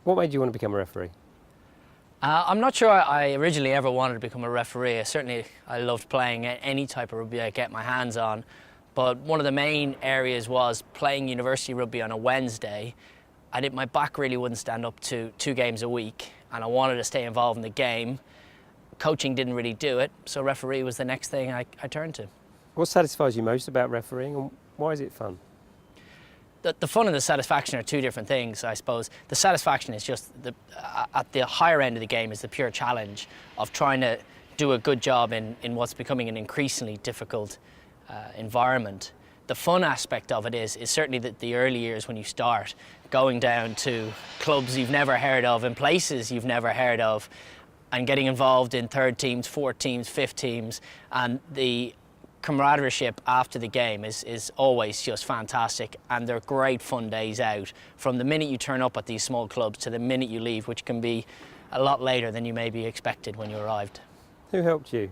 What made you want to become a referee? I'm not sure I originally ever wanted to become a referee. Certainly I loved playing any type of rugby I get my hands on, but one of the main areas was playing university rugby on a Wednesday. My back really wouldn't stand up to 2 games a week, and I wanted to stay involved in the game. Coaching didn't really do it, so referee was the next thing I turned to. What satisfies you most about refereeing, and why is it fun? The fun and the satisfaction are 2 different things, I suppose. The satisfaction is just at the higher end of the game is the pure challenge of trying to do a good job in what's becoming an increasingly difficult environment. The fun aspect of it is certainly the early years when you start going down to clubs you've never heard of and places you've never heard of, and getting involved in 3rd teams, 4th teams, 5th teams, and the camaraderie after the game is always just fantastic, and they're great fun days out from the minute you turn up at these small clubs to the minute you leave, which can be a lot later than you maybe expected when you arrived. Who helped you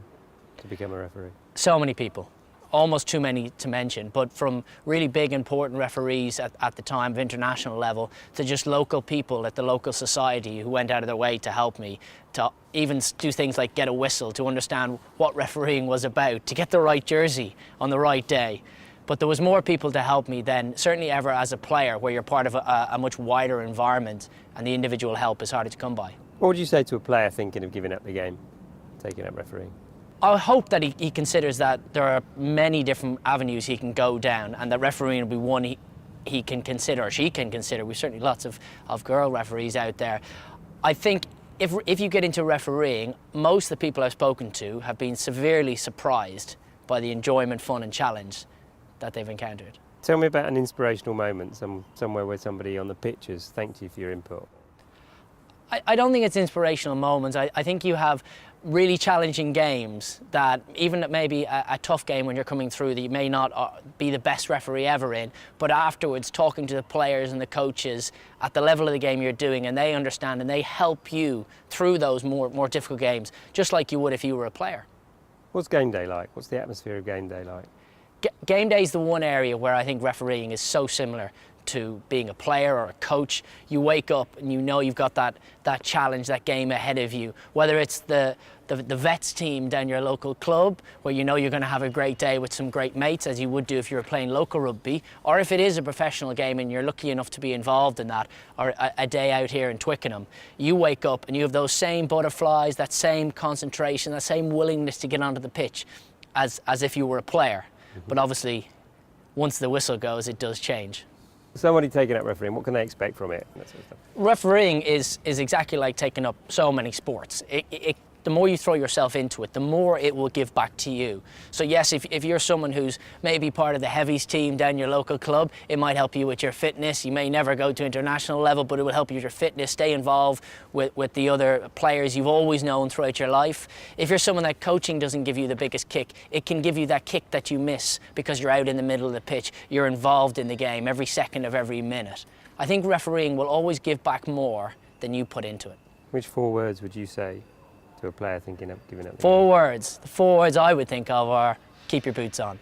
to become a referee? So many people. Almost too many to mention, but from really big important referees at the time of international level to just local people at the local society who went out of their way to help me, to even do things like get a whistle, to understand what refereeing was about, to get the right jersey on the right day. But there was more people to help me than certainly ever as a player, where you're part of a much wider environment and the individual help is harder to come by. What would you say to a player thinking of giving up the game, taking up refereeing? I hope that he considers that there are many different avenues he can go down, and that refereeing will be one he can consider, or she can consider. We've certainly lots of girl referees out there. I think if you get into refereeing, most of the people I've spoken to have been severely surprised by the enjoyment, fun and challenge that they've encountered. Tell me about an inspirational moment, somewhere where somebody on the pitch has thanked you for your input. I don't think it's inspirational moments. I think you have really challenging games that, even at maybe a tough game when you're coming through, that you may not be the best referee ever in, but afterwards talking to the players and the coaches at the level of the game you're doing, and they understand and they help you through those more difficult games, just like you would if you were a player. What's game day like? What's the atmosphere of game day like? Game day is the one area where I think refereeing is so similar to being a player or a coach. You wake up and you know you've got that challenge, that game ahead of you. Whether it's the vets team down your local club, where you know you're going to have a great day with some great mates, as you would do if you were playing local rugby, or if it is a professional game and you're lucky enough to be involved in that, or a day out here in Twickenham. You wake up and you have those same butterflies, that same concentration, that same willingness to get onto the pitch as if you were a player. But obviously, once the whistle goes, it does change. Somebody taking up refereeing, what can they expect from it? That sort of stuff. Refereeing is exactly like taking up so many sports. The more you throw yourself into it, the more it will give back to you. So yes, if you're someone who's maybe part of the heavies team down your local club, it might help you with your fitness. You may never go to international level, but it will help you with your fitness, stay involved with the other players you've always known throughout your life. If you're someone that coaching doesn't give you the biggest kick, it can give you that kick that you miss because you're out in the middle of the pitch, you're involved in the game every second of every minute. I think refereeing will always give back more than you put into it. Which 4 words would you say to a player thinking of giving up? The 4 words I would think of are: keep your boots on.